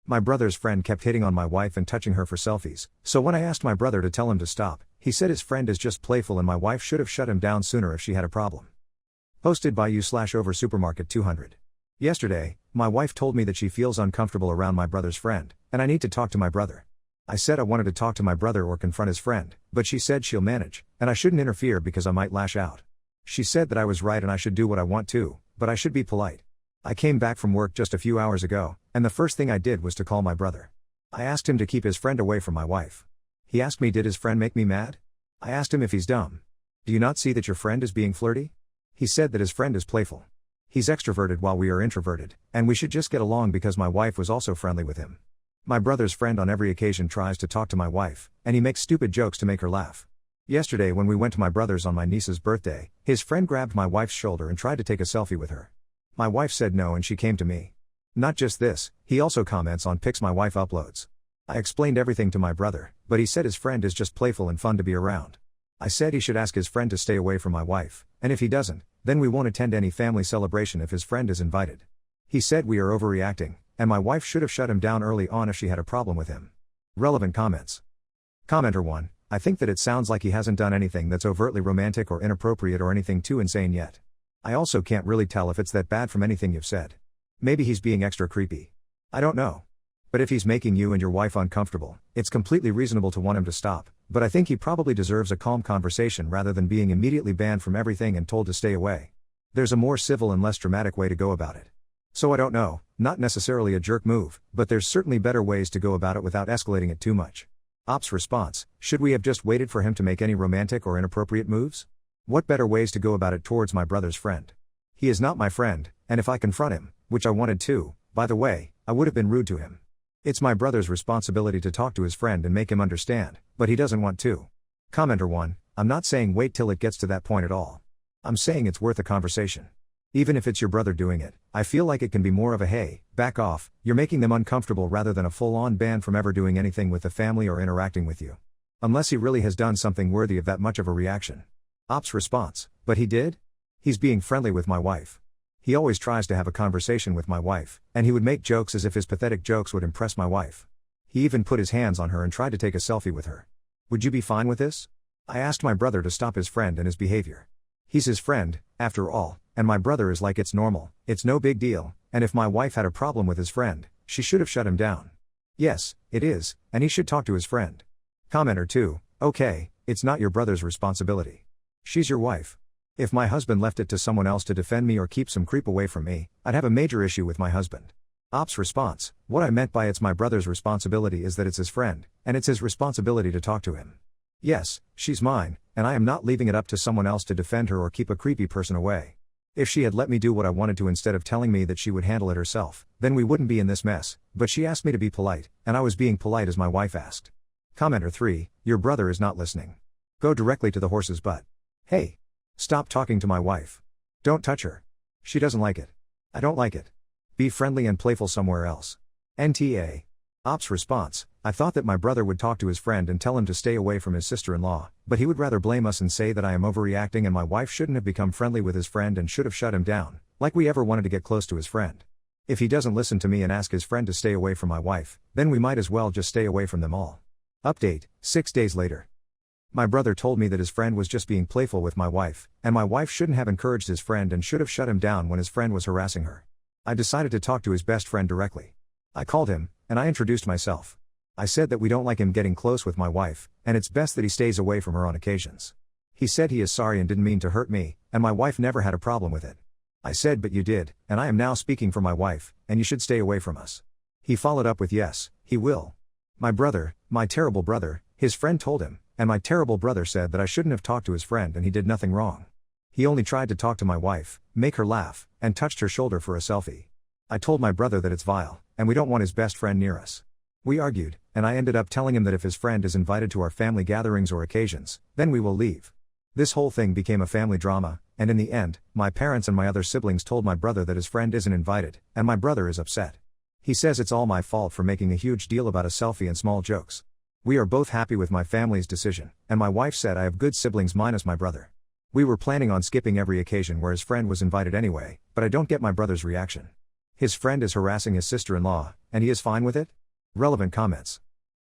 My brother's friend kept hitting on my wife and touching her for selfies, so when I asked my brother to tell him to stop, he said his friend is just playful and my wife should have shut him down sooner if she had a problem. Posted by you/over supermarket 200. Yesterday, my wife told me that she feels uncomfortable around my brother's friend, and I need to talk to my brother. I said I wanted to talk to my brother or confront his friend, but she said she'll manage, and I shouldn't interfere because I might lash out. She said that I was right and I should do what I want to, but I should be polite. I came back from work just a few hours ago, and the first thing I did was to call my brother. I asked him to keep his friend away from my wife. He asked me, did his friend make me mad? I asked him if he's dumb. Do you not see that your friend is being flirty? He said that his friend is playful. He's extroverted while we are introverted, and we should just get along because my wife was also friendly with him. My brother's friend on every occasion tries to talk to my wife, and he makes stupid jokes to make her laugh. Yesterday when we went to my brother's on my niece's birthday, his friend grabbed my wife's shoulder and tried to take a selfie with her. My wife said no and she came to me. Not just this, he also comments on pics my wife uploads. I explained everything to my brother, but he said his friend is just playful and fun to be around. I said he should ask his friend to stay away from my wife, and if he doesn't, then we won't attend any family celebration if his friend is invited. He said we are overreacting, and my wife should have shut him down early on if she had a problem with him. Relevant comments. Commenter 1, I think that it sounds like he hasn't done anything that's overtly romantic or inappropriate or anything too insane yet. I also can't really tell if it's that bad from anything you've said. Maybe he's being extra creepy. I don't know. But if he's making you and your wife uncomfortable, it's completely reasonable to want him to stop, but I think he probably deserves a calm conversation rather than being immediately banned from everything and told to stay away. There's a more civil and less dramatic way to go about it. So I don't know, not necessarily a jerk move, but there's certainly better ways to go about it without escalating it too much. Ops response, should we have just waited for him to make any romantic or inappropriate moves? What better ways to go about it towards my brother's friend? He is not my friend, and if I confront him, which I wanted to, by the way, I would have been rude to him. It's my brother's responsibility to talk to his friend and make him understand, but he doesn't want to. Commenter 1, I'm not saying wait till it gets to that point at all. I'm saying it's worth a conversation. Even if it's your brother doing it, I feel like it can be more of a hey, back off, you're making them uncomfortable rather than a full-on ban from ever doing anything with the family or interacting with you. Unless he really has done something worthy of that much of a reaction. Ops response, but he did? He's being friendly with my wife. He always tries to have a conversation with my wife, and he would make jokes as if his pathetic jokes would impress my wife. He even put his hands on her and tried to take a selfie with her. Would you be fine with this? I asked my brother to stop his friend and his behavior. He's his friend, after all, and my brother is like it's normal, it's no big deal, and if my wife had a problem with his friend, she should have shut him down. Yes, it is, and he should talk to his friend. Commenter 2, okay, it's not your brother's responsibility. She's your wife. If my husband left it to someone else to defend me or keep some creep away from me, I'd have a major issue with my husband. Ops response, what I meant by it's my brother's responsibility is that it's his friend, and it's his responsibility to talk to him. Yes, she's mine, and I am not leaving it up to someone else to defend her or keep a creepy person away. If she had let me do what I wanted to instead of telling me that she would handle it herself, then we wouldn't be in this mess, but she asked me to be polite, and I was being polite as my wife asked. Commenter 3, your brother is not listening. Go directly to the horse's butt. Hey! Stop talking to my wife. Don't touch her. She doesn't like it. I don't like it. Be friendly and playful somewhere else. NTA. Ops response, I thought that my brother would talk to his friend and tell him to stay away from his sister-in-law, but he would rather blame us and say that I am overreacting and my wife shouldn't have become friendly with his friend and should have shut him down, like we ever wanted to get close to his friend. If he doesn't listen to me and ask his friend to stay away from my wife, then we might as well just stay away from them all. Update, 6 days later. My brother told me that his friend was just being playful with my wife, and my wife shouldn't have encouraged his friend and should have shut him down when his friend was harassing her. I decided to talk to his best friend directly. I called him, and I introduced myself. I said that we don't like him getting close with my wife, and it's best that he stays away from her on occasions. He said he is sorry and didn't mean to hurt me, and my wife never had a problem with it. I said but you did, and I am now speaking for my wife, and you should stay away from us. He followed up with yes, he will. My brother, my terrible brother, his friend told him, and my terrible brother said that I shouldn't have talked to his friend and he did nothing wrong. He only tried to talk to my wife, make her laugh, and touched her shoulder for a selfie. I told my brother that it's vile, and we don't want his best friend near us. We argued, and I ended up telling him that if his friend is invited to our family gatherings or occasions, then we will leave. This whole thing became a family drama, and in the end, my parents and my other siblings told my brother that his friend isn't invited, and my brother is upset. He says it's all my fault for making a huge deal about a selfie and small jokes. We are both happy with my family's decision, and my wife said I have good siblings minus my brother. We were planning on skipping every occasion where his friend was invited anyway, but I don't get my brother's reaction. His friend is harassing his sister-in-law, and he is fine with it? Relevant comments.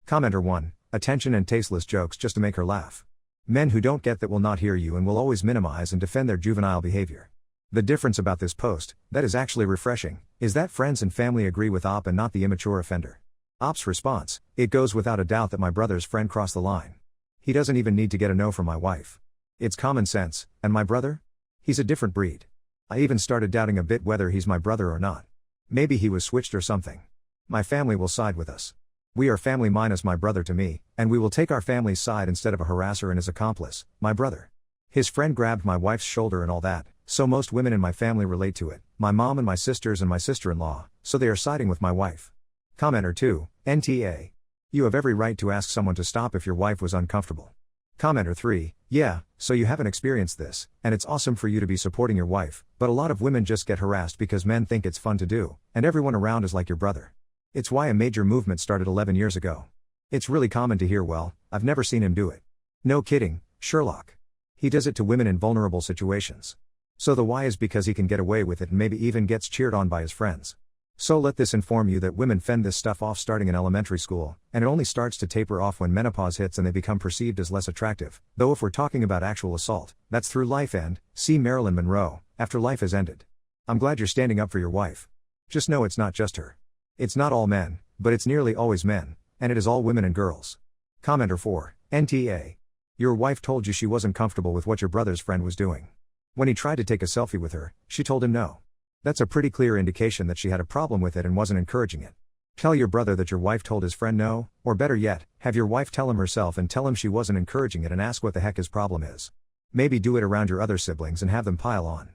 Commenter 1. Attention and tasteless jokes just to make her laugh. Men who don't get that will not hear you and will always minimize and defend their juvenile behavior. The difference about this post, that is actually refreshing, is that friends and family agree with Op and not the immature offender. Op's response: it goes without a doubt that my brother's friend crossed the line. He doesn't even need to get a no from my wife. It's common sense, and my brother? He's a different breed. I even started doubting a bit whether he's my brother or not. Maybe he was switched or something. My family will side with us. We are family minus my brother to me, and we will take our family's side instead of a harasser and his accomplice, my brother. His friend grabbed my wife's shoulder and all that, so most women in my family relate to it, my mom and my sisters and my sister-in-law, so they are siding with my wife. Commenter 2, NTA. You have every right to ask someone to stop if your wife was uncomfortable. Commenter 3, yeah, so you haven't experienced this, and it's awesome for you to be supporting your wife, but a lot of women just get harassed because men think it's fun to do, and everyone around is like your brother. It's why a major movement started 11 years ago. It's really common to hear, well, I've never seen him do it. No kidding, Sherlock. He does it to women in vulnerable situations. So the why is because he can get away with it and maybe even gets cheered on by his friends. So let this inform you that women fend this stuff off starting in elementary school, and it only starts to taper off when menopause hits and they become perceived as less attractive, though if we're talking about actual assault, that's through life and, see Marilyn Monroe, after life has ended. I'm glad you're standing up for your wife. Just know it's not just her. It's not all men, but it's nearly always men, and it is all women and girls. Commenter 4, NTA. Your wife told you she wasn't comfortable with what your brother's friend was doing. When he tried to take a selfie with her, she told him no. That's a pretty clear indication that she had a problem with it and wasn't encouraging it. Tell your brother that your wife told his friend no, or better yet, have your wife tell him herself and tell him she wasn't encouraging it and ask what the heck his problem is. Maybe do it around your other siblings and have them pile on.